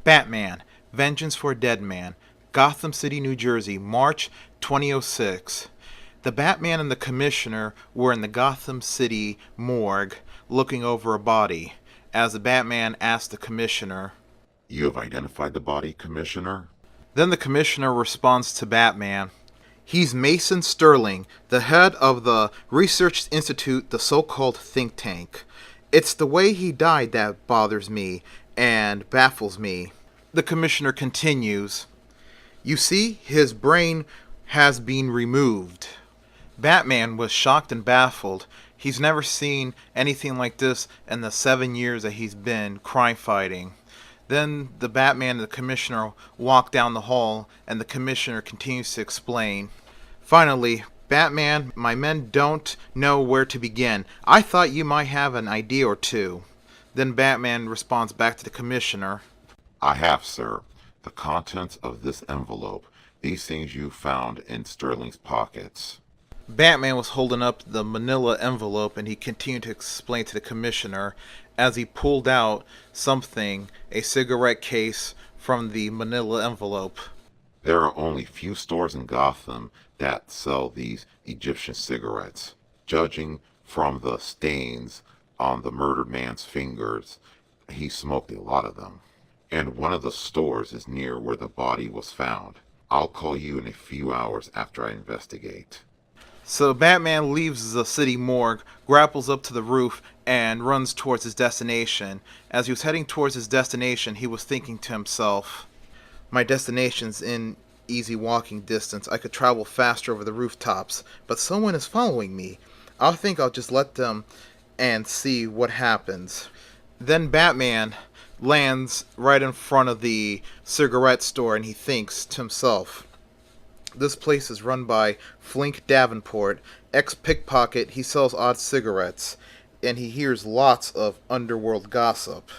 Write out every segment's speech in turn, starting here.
Batman, Vengeance for a Dead Man, Gotham City, New Jersey, March 2006. The Batman and the Commissioner were in the Gotham City morgue looking over a body. As the Batman asked the Commissioner, You have identified the body, Commissioner? then the Commissioner responds to Batman, He's Mason Sterling, the head of the Research Institute, the so-called think tank. It's the way he died that bothers me and baffles me. The Commissioner continues, You see, his brain has been removed. Batman was shocked and baffled. He's never seen anything like this in the 7 years that he's been crime fighting. Then the Batman and the Commissioner walk down the hall, and the Commissioner continues to explain. Finally, Batman, my men don't know where to begin. I thought you might have an idea or two. Then Batman responds back to the Commissioner. I have, sir. The contents of this envelope. These things you found in Sterling's pockets. Batman was holding up the manila envelope, and he continued to explain to the Commissioner as he pulled out something, a cigarette case, from the manila envelope. There are only few stores in Gotham that sell these Egyptian cigarettes. Judging from the stains on the murdered man's fingers, he smoked a lot of them. And one of the stores is near where the body was found. I'll call you in a few hours after I investigate. So Batman leaves the city morgue, grapples up to the roof, and runs towards his destination. As he was heading towards his destination, he was thinking to himself, My destination's in easy walking distance. I could travel faster over the rooftops, but someone is following me. I think I'll just let them and see what happens. Then Batman lands right in front of the cigarette store, and he thinks to himself, This place is run by Flink Davenport, ex-pickpocket. He sells odd cigarettes, and he hears lots of underworld gossip.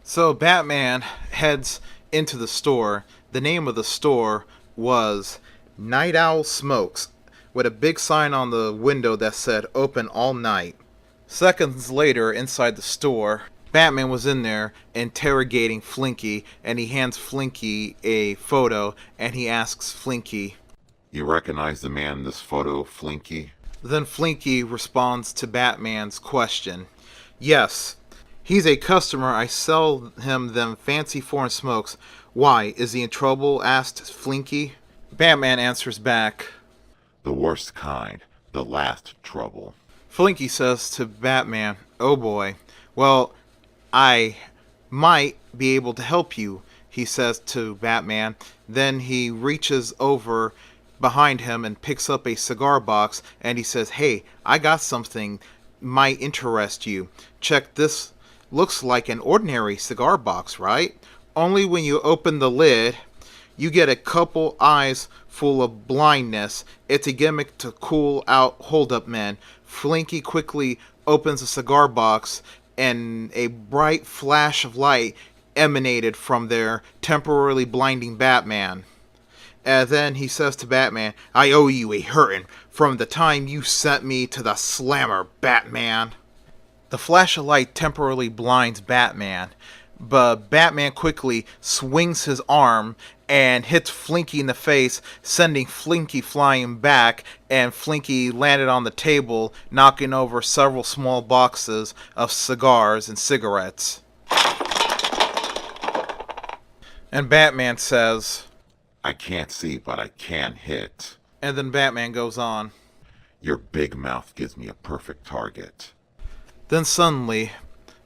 So Batman heads into the store. The name of the store was Night Owl Smokes, with a big sign on the window that said open all night. Seconds later, inside the store, Batman was in there interrogating Flinky, and he hands Flinky a photo, and he asks Flinky, You recognize the man in this photo, Flinky? Then Flinky responds to Batman's question. Yes, he's a customer. I sell him them fancy foreign smokes. Why, is he in trouble? Asked Flinky. Batman answers back. The worst kind. The last trouble. Flinky says to Batman, Oh boy. Well, I might be able to help you, he says to Batman. Then he reaches over behind him and picks up a cigar box, and he says, Hey, I got something might interest you. Check this. Looks like an ordinary cigar box, right? Only when you open the lid, you get a couple eyes full of blindness. It's a gimmick to cool out hold-up men. Flinky quickly opens the cigar box, and a bright flash of light emanated from there, temporarily blinding Batman. And then he says to Batman, I owe you a hurtin' from the time you sent me to the slammer, Batman. The flash of light temporarily blinds Batman, but Batman quickly swings his arm and hits Flinky in the face, sending Flinky flying back, and Flinky landed on the table, knocking over several small boxes of cigars and cigarettes. And Batman says, I can't see, but I can hit. And then Batman goes on. Your big mouth gives me a perfect target. Then suddenly,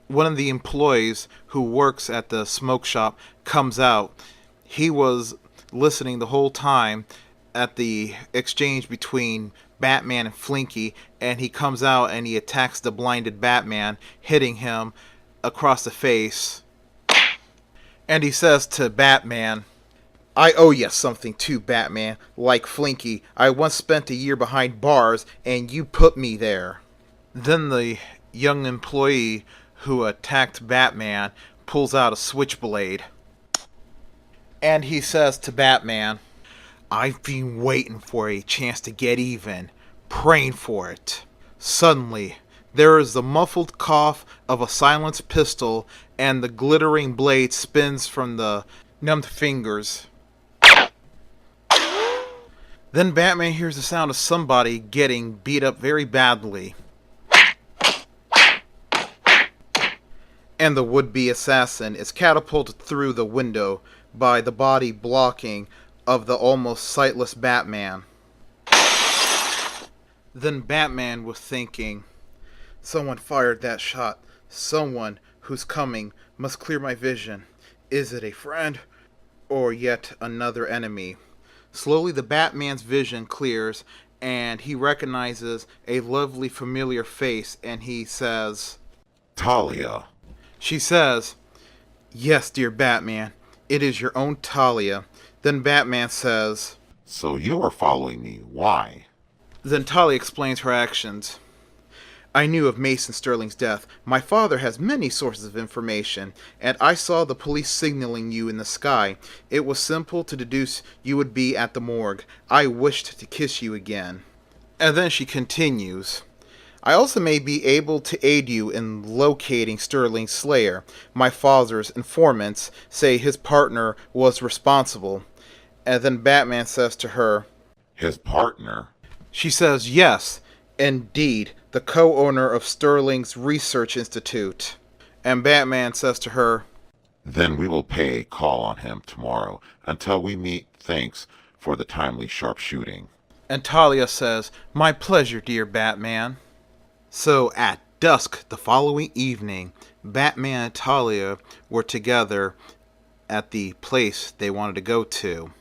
one of the employees who works at the smoke shop comes out. He was listening the whole time at the exchange between Batman and Flinky, and he comes out and he attacks the blinded Batman, hitting him across the face. And he says to Batman, I owe you something too, Batman. Like Flinky, I once spent a year behind bars, and you put me there. Then the young employee who attacked Batman pulls out a switchblade. And he says to Batman, I've been waiting for a chance to get even, praying for it. Suddenly, There is the muffled cough of a silenced pistol, and the glittering blade spins from the numbed fingers. Then Batman hears the sound of somebody getting beat up very badly, and the would-be assassin is catapulted through the window by the body blocking of the almost sightless Batman. Then Batman was thinking, someone fired that shot. Someone who's coming must clear my vision. Is it a friend or yet another enemy? Slowly the Batman's vision clears and he recognizes a lovely familiar face and he says, Talia. She says, yes, dear Batman, it is your own Talia. Then Batman says, So you are following me. Why? Then Talia explains her actions. I knew of Mason Sterling's death. My father has many sources of information, and I saw the police signaling you in the sky. It was simple to deduce you would be at the morgue. I wished to kiss you again. And then she continues. I also may be able to aid you in locating Sterling's slayer. My father's informants say his partner was responsible. And then Batman says to her, His partner? She says, yes, indeed, the co-owner of Sterling's Research Institute. And Batman says to her, Then we will pay a call on him tomorrow. Until we meet, thanks for the timely sharpshooting. And Talia says, my pleasure, dear Batman. So at dusk the following evening, Batman and Talia were together at the place they wanted to go to.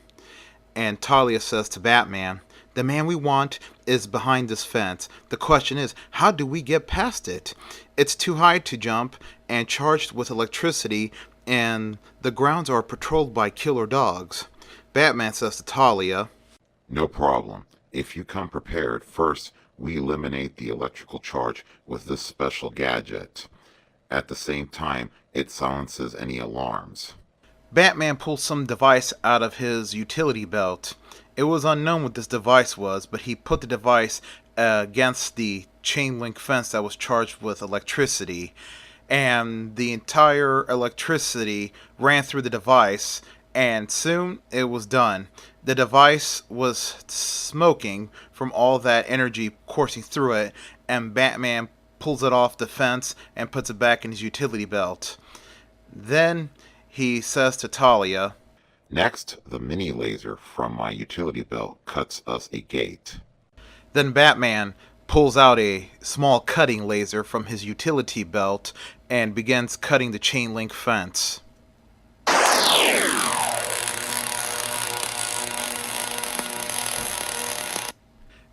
And Talia says to Batman, the man we want is behind this fence. The question is, how do we get past it? It's too high to jump and charged with electricity, and the grounds are patrolled by killer dogs. Batman says to Talia, No problem. If you come prepared, first we eliminate the electrical charge with this special gadget. At the same time, it silences any alarms. Batman pulls some device out of his utility belt. It was unknown what this device was, but he put the device against the chain link fence that was charged with electricity, and the entire electricity ran through the device, and soon it was done. The device was smoking from all that energy coursing through it, and Batman pulls it off the fence and puts it back in his utility belt. Then he says to Talia, Next, the mini laser from my utility belt cuts us a gate. Then Batman pulls out a small cutting laser from his utility belt and begins cutting the chain link fence.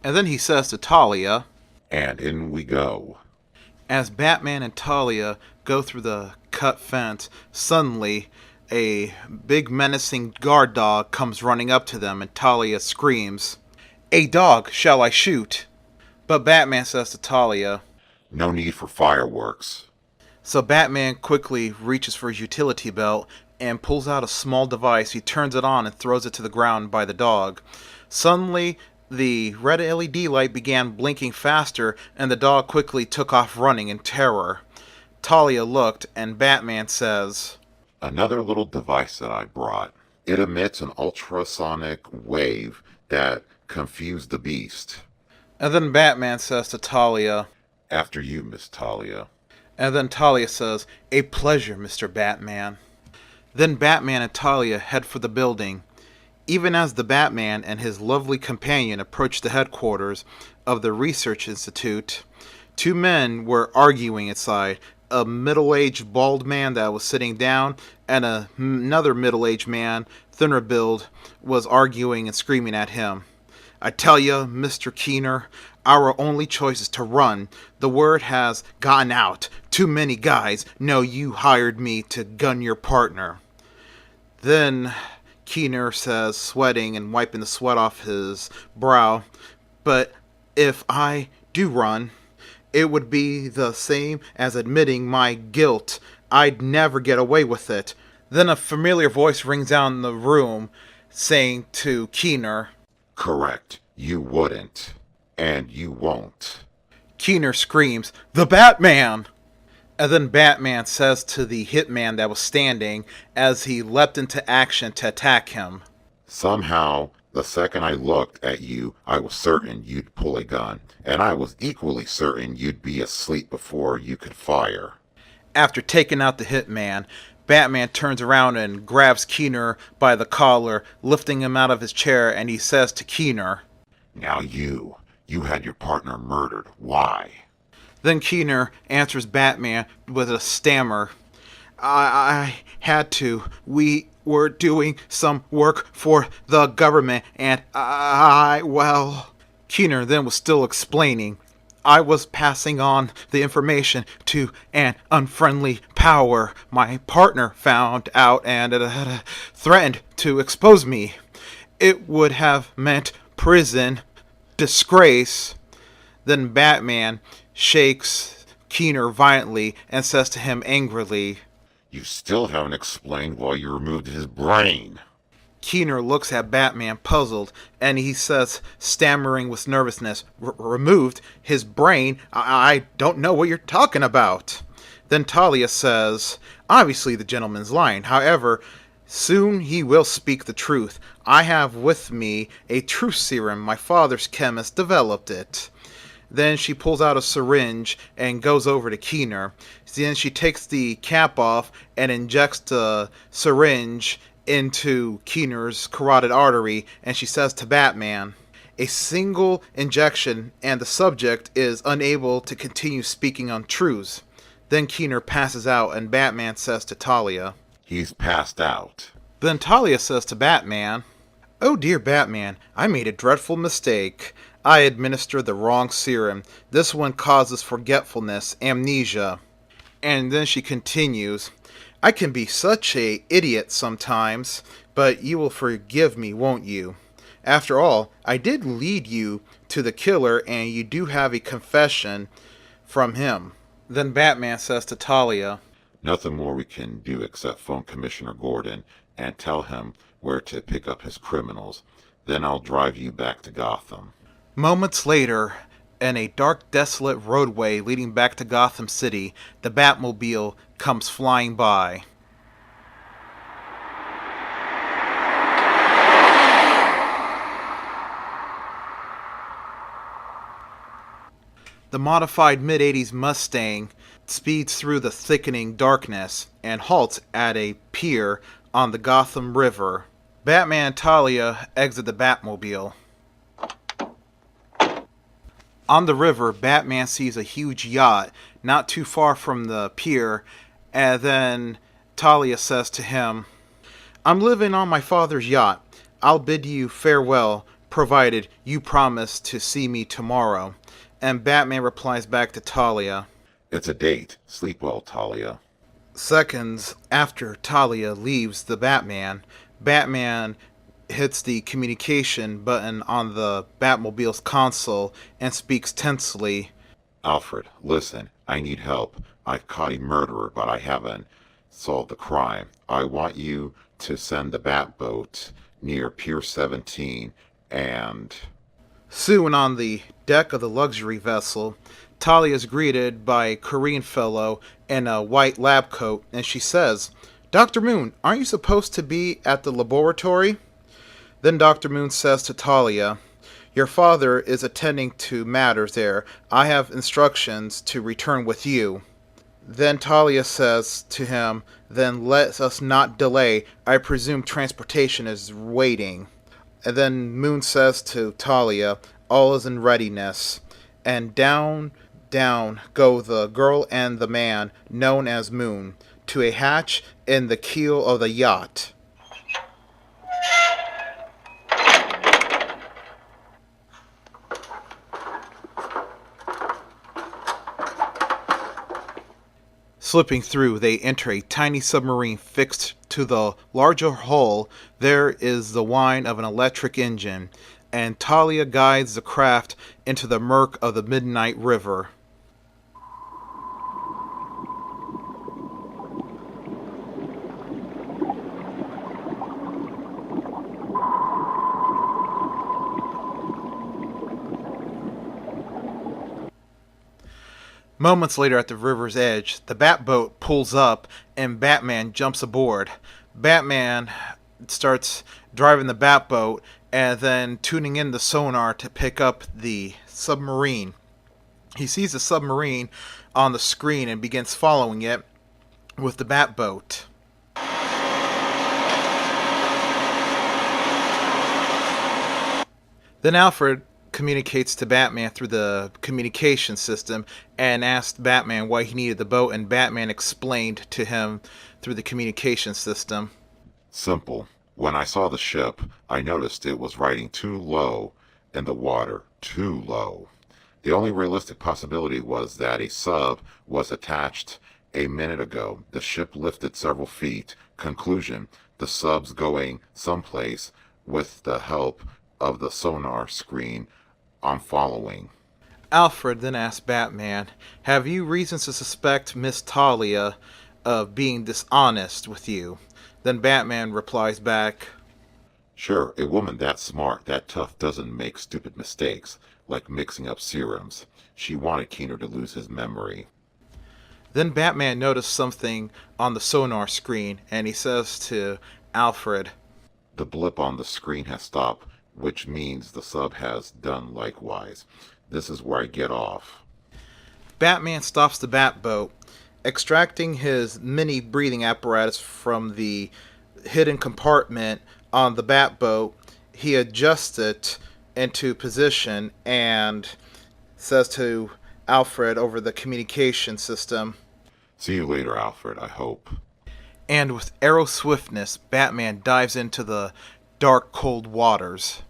And then he says to Talia, And in we go. as Batman and Talia go through the cut fence, suddenly a big menacing guard dog comes running up to them and Talia screams, a dog, shall I shoot? But Batman says to Talia, No need for fireworks. so Batman quickly reaches for his utility belt and pulls out a small device. He turns it on and throws it to the ground by the dog. Suddenly, the red LED light began blinking faster, and the dog quickly took off running in terror. Talia looked, and Batman says, Another little device that I brought. It emits an ultrasonic wave that confused the beast. and then Batman says to Talia, After you, Miss Talia. and then Talia says, a pleasure, Mr. Batman. Then Batman and Talia head for the building. Even as the Batman and his lovely companion approached the headquarters of the Research Institute, two men were arguing inside. A middle-aged bald man that was sitting down, and another middle-aged man, thinner build, was arguing and screaming at him. I tell you, Mr. Keener, our only choice is to run. The word has gotten out. Too many guys know you hired me to gun your partner. Then Keener says, sweating and wiping the sweat off his brow, but if I do run, it would be the same as admitting my guilt. I'd never get away with it. Then a familiar voice rings out in the room, saying to Keener, Correct. You wouldn't. And you won't. Keener screams, "The Batman!" And then Batman says to the hitman that was standing as he leapt into action to attack him. Somehow, the second I looked at you, I was certain you'd pull a gun, and I was equally certain you'd be asleep before you could fire. After taking out the hitman, Batman turns around and grabs Keener by the collar, lifting him out of his chair, and he says to Keener, Now you had your partner murdered. Why? Then Keener answers Batman with a stammer. I had to. We were doing some work for the government, and well. Keener then was still explaining. I was passing on the information to an unfriendly power. My partner found out and threatened to expose me. It would have meant prison, disgrace. Then Batman shakes Keener violently and says to him angrily, You still haven't explained why you removed his brain. Keener looks at Batman puzzled, and he says, stammering with nervousness, Removed his brain? I don't know what you're talking about. Then Talia says, Obviously the gentleman's lying. However, soon he will speak the truth. I have with me a truth serum. My father's chemist developed it. Then she pulls out a syringe and goes over to Keener. Then she takes the cap off and injects the syringe into Keener's carotid artery, and she says to Batman, A single injection and the subject is unable to continue speaking untruths. Then Keener passes out and Batman says to Talia, He's passed out. Then Talia says to Batman, Oh dear Batman, I made a dreadful mistake. I administered the wrong serum. This one causes forgetfulness, amnesia. And then she continues, I can be such a idiot sometimes, but you will forgive me, won't you? After all, I did lead you to the killer, and you do have a confession from him. Then Batman says to Talia, Nothing more we can do except phone Commissioner Gordon and tell him where to pick up his criminals. Then I'll drive you back to Gotham. Moments later, in a dark, desolate roadway leading back to Gotham City, the Batmobile comes flying by. The modified mid-80s Mustang speeds through the thickening darkness and halts at a pier on the Gotham River. Batman and Talia exit the Batmobile. On the river, Batman sees a huge yacht not too far from the pier, and then Talia says to him, I'm living on my father's yacht. I'll bid you farewell, provided you promise to see me tomorrow. And Batman replies back to Talia, It's a date. Sleep well, Talia. Seconds after Talia leaves the Batman hits the communication button on the Batmobile's console and speaks tensely. Alfred, listen, I need help. I've caught a murderer, but I haven't solved the crime. I want you to send the Batboat near Pier 17 and... Soon on the deck of the luxury vessel, Talia is greeted by a Korean fellow in a white lab coat, and she says, Dr. Moon, aren't you supposed to be at the laboratory? Then Dr. Moon says to Talia, Your father is attending to matters there. I have instructions to return with you. Then Talia says to him, Then let us not delay. I presume transportation is waiting. And then Moon says to Talia, All is in readiness. And down go the girl and the man, known as Moon, to a hatch in the keel of the yacht. Slipping through, they enter a tiny submarine fixed to the larger hull. There is the whine of an electric engine, and Talia guides the craft into the murk of the midnight river. Moments later at the river's edge, the Bat boat pulls up and Batman jumps aboard. Batman starts driving the Bat boat and then tuning in the sonar to pick up the submarine. He sees the submarine on the screen and begins following it with the Bat boat. Then Alfred communicates to Batman through the communication system and asked Batman why he needed the boat, and Batman explained to him through the communication system. Simple. When I saw the ship, I noticed it was riding too low in the water. Too low. The only realistic possibility was that a sub was attached a minute ago. The ship lifted several feet. Conclusion: the sub's going someplace with the help of the sonar screen I'm following. Alfred then asked Batman, "Have you reasons to suspect Miss Talia of being dishonest with you?" Then Batman replies back, Sure, a woman that smart, that tough doesn't make stupid mistakes, like mixing up serums. She wanted Keener to lose his memory. Then Batman noticed something on the sonar screen and he says to Alfred, The blip on the screen has stopped, which means the sub has done likewise. This is where I get off. Batman stops the Batboat, extracting his mini breathing apparatus from the hidden compartment on the Batboat. He adjusts it into position and says to Alfred over the communication system, See you later, Alfred, I hope. and with arrow swiftness, Batman dives into the dark, cold waters.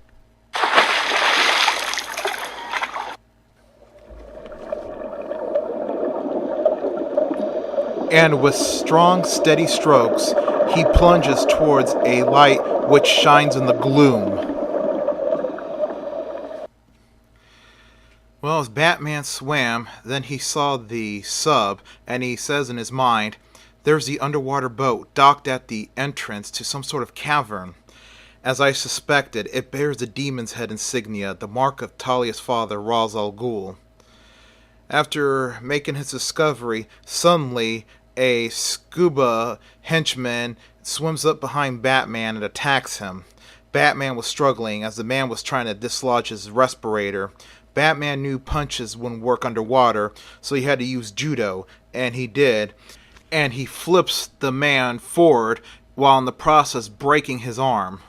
And with strong, steady strokes, he plunges towards a light which shines in the gloom. Well, as Batman swam, then he saw the sub, and he says in his mind, there's the underwater boat docked at the entrance to some sort of cavern. As I suspected, it bears the demon's head insignia, the mark of Talia's father, Ra's al Ghul. After making his discovery, suddenly a scuba henchman swims up behind Batman and attacks him. Batman was struggling as the man was trying to dislodge his respirator. Batman knew punches wouldn't work underwater, so he had to use judo, and he did. And he flips the man forward while in the process breaking his arm.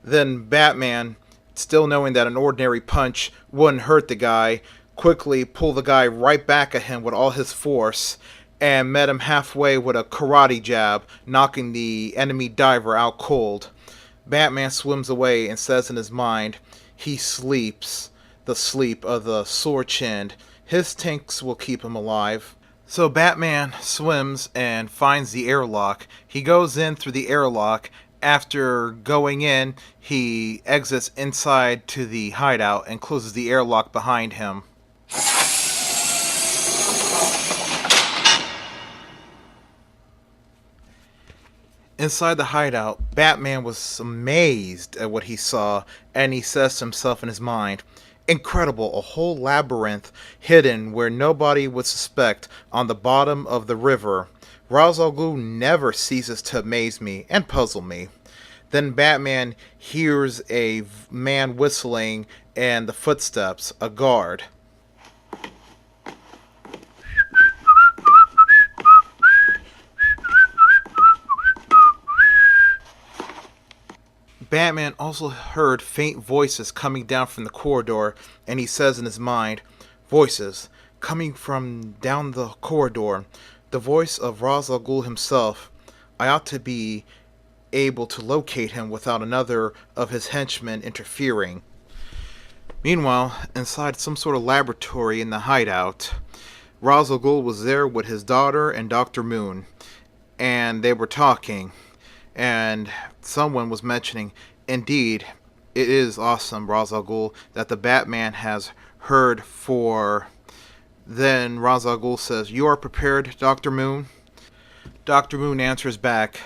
Then Batman, still knowing that an ordinary punch wouldn't hurt the guy, quickly pulled the guy right back at him with all his force and met him halfway with a karate jab, knocking the enemy diver out cold. Batman swims away and says in his mind, he sleeps the sleep of the sore-chinned. His tanks will keep him alive. So Batman swims and finds the airlock. He goes in through the airlock. After going in, he exits inside to the hideout and closes the airlock behind him. Inside the hideout, Batman was amazed at what he saw, and he says to himself in his mind, incredible, a whole labyrinth hidden where nobody would suspect on the bottom of the river. Ra's al Ghul never ceases to amaze me and puzzle me. Then Batman hears a man whistling and the footsteps, a guard. Batman also heard faint voices coming down from the corridor, and he says in his mind, voices coming from down the corridor, the voice of Ra's al Ghul himself. I ought to be able to locate him without another of his henchmen interfering. Meanwhile, inside some sort of laboratory in the hideout, Ra's al Ghul was there with his daughter and Dr. Moon, and they were talking. And someone was mentioning, indeed, it is awesome, Ra's al Ghul, that the Batman has heard for. Then Ra's al Ghul says, you are prepared, Dr. Moon? Dr. Moon answers back,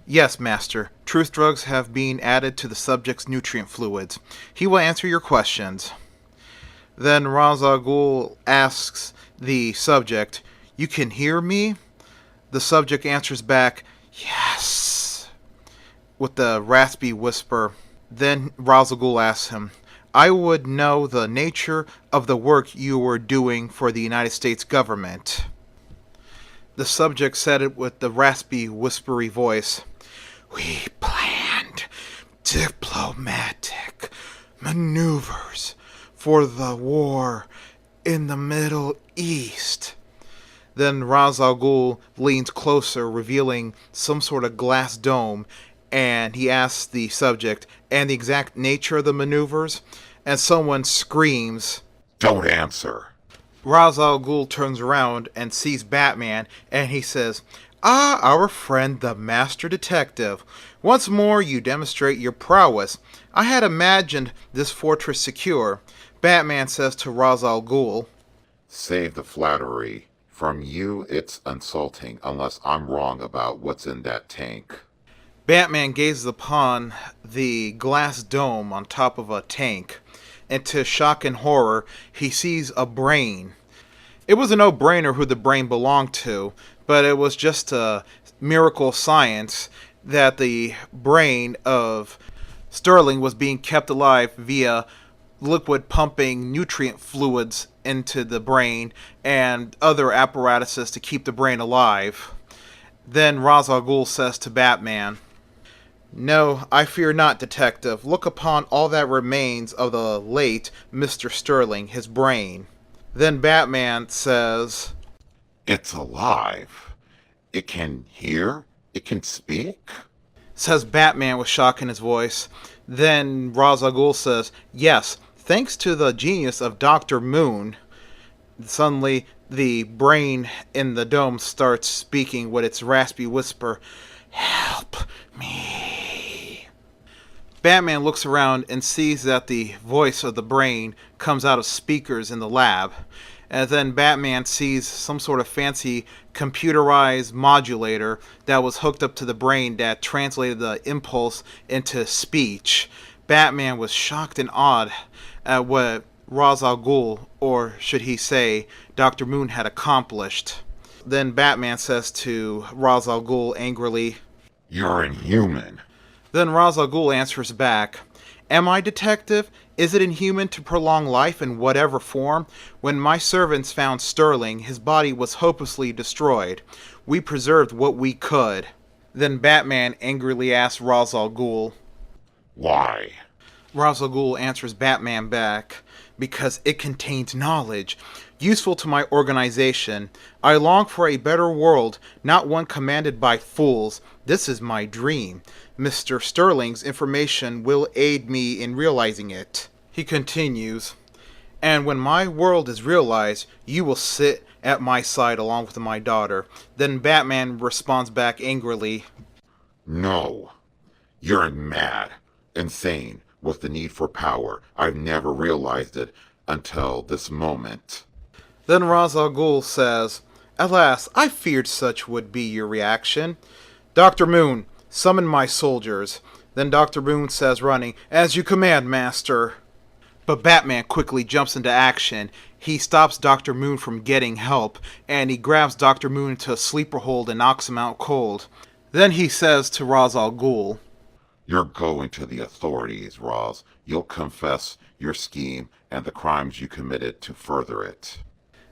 yes, Master. Truth drugs have been added to the subject's nutrient fluids. He will answer your questions. Then Ra's al Ghul asks the subject, "You can hear me?" The subject answers back, "Yes," with a raspy whisper. Then Ra's al Ghul asks him, "I would know the nature of the work you were doing for the United States government." The subject said it with the raspy, whispery voice. "We planned diplomatic maneuvers for the war in the Middle East." Then Ra's al Ghul leans closer, revealing some sort of glass dome, and he asks the subject, "And the exact nature of the maneuvers?" And someone screams. Don't answer. Ra's al Ghul turns around and sees Batman, and he says, "Ah, our friend the Master Detective. Once more you demonstrate your prowess. I had imagined this fortress secure." Batman says to Ra's al Ghul, Save the flattery. From you, it's insulting unless I'm wrong about what's in that tank. Batman gazes upon the glass dome on top of a tank, and to his shock and horror, he sees a brain. It was a no-brainer who the brain belonged to, but it was just a miracle of science that the brain of Sterling was being kept alive via liquid pumping nutrient fluids into the brain and other apparatuses to keep the brain alive. Then Ra's al Ghul says to Batman, "No, I fear not, detective. Look upon all that remains of the late Mr. Sterling, his brain." Then Batman says, It's alive. It can hear. It can speak. says Batman with shock in his voice. Then Ra's al Ghul says, "Yes, thanks to the genius of Dr. Moon." Suddenly, the brain in the dome starts speaking with its raspy whisper, "Help me." Batman looks around and sees that the voice of the brain comes out of speakers in the lab. And then Batman sees some sort of fancy computerized modulator that was hooked up to the brain that translated the impulse into speech. Batman was shocked and awed at what Ra's al Ghul, or should he say, Dr. Moon, had accomplished. Then Batman says to Ra's al Ghul angrily, You're inhuman. Then Ra's al Ghul answers back, "Am I, detective? Is it inhuman to prolong life in whatever form? When my servants found Sterling, his body was hopelessly destroyed. We preserved what we could." Then Batman angrily asks Ra's al Ghul. Why? Ra's al Ghul answers Batman back, "Because it contains knowledge, useful to my organization. I long for a better world, not one commanded by fools. This is my dream. Mr. Sterling's information will aid me in realizing it." He continues, "And when my world is realized, you will sit at my side along with my daughter." Then Batman responds back angrily, No. You're mad. Insane. With the need for power. I've never realized it until this moment. Then Ra's al Ghul says, "Alas, I feared such would be your reaction. Dr. Moon, summon my soldiers." Then Dr. Moon says, running, "As you command, master." But Batman quickly jumps into action. He stops Dr. Moon from getting help, and he grabs Dr. Moon into a sleeper hold and knocks him out cold. Then he says to Ra's al Ghul, You're going to the authorities, Roz. You'll confess your scheme and the crimes you committed to further it.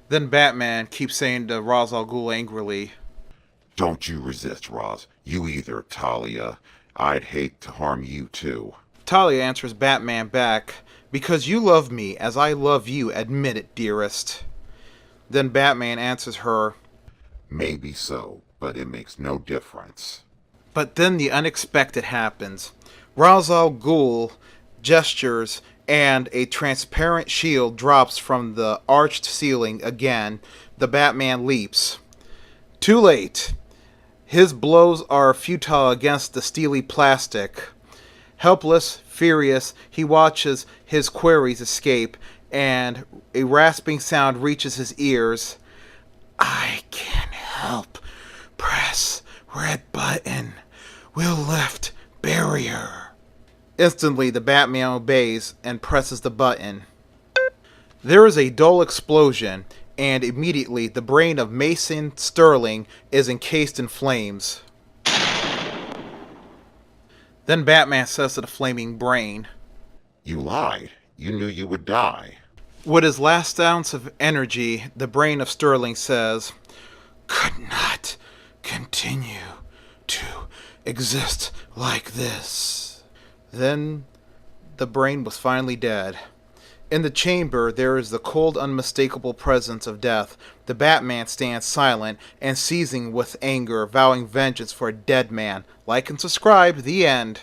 Then Batman keeps saying to Ra's al Ghul angrily, Don't you resist, Roz. You either, Talia. I'd hate to harm you too. Talia answers Batman back, "Because you love me as I love you, admit it, dearest." Then Batman answers her, Maybe so, but it makes no difference. But then the unexpected happens. Ra's al Ghul gestures, and a transparent shield drops from the arched ceiling again. The Batman leaps. Too late. His blows are futile against the steely plastic. Helpless, furious, he watches his quarries escape, and a rasping sound reaches his ears. "I can help. Press red button. We'll lift barrier." Instantly, the Batman obeys and presses the button. There is a dull explosion, and immediately the brain of Mason Sterling is encased in flames. Then Batman says to the flaming brain, You lied. You knew you would die. with his last ounce of energy, the brain of Sterling says, could not continue to exist like this. Then the brain was finally dead. In the chamber, there is the cold, unmistakable presence of death. The Batman stands silent and seething with anger, vowing vengeance for a dead man. Like and subscribe. The end.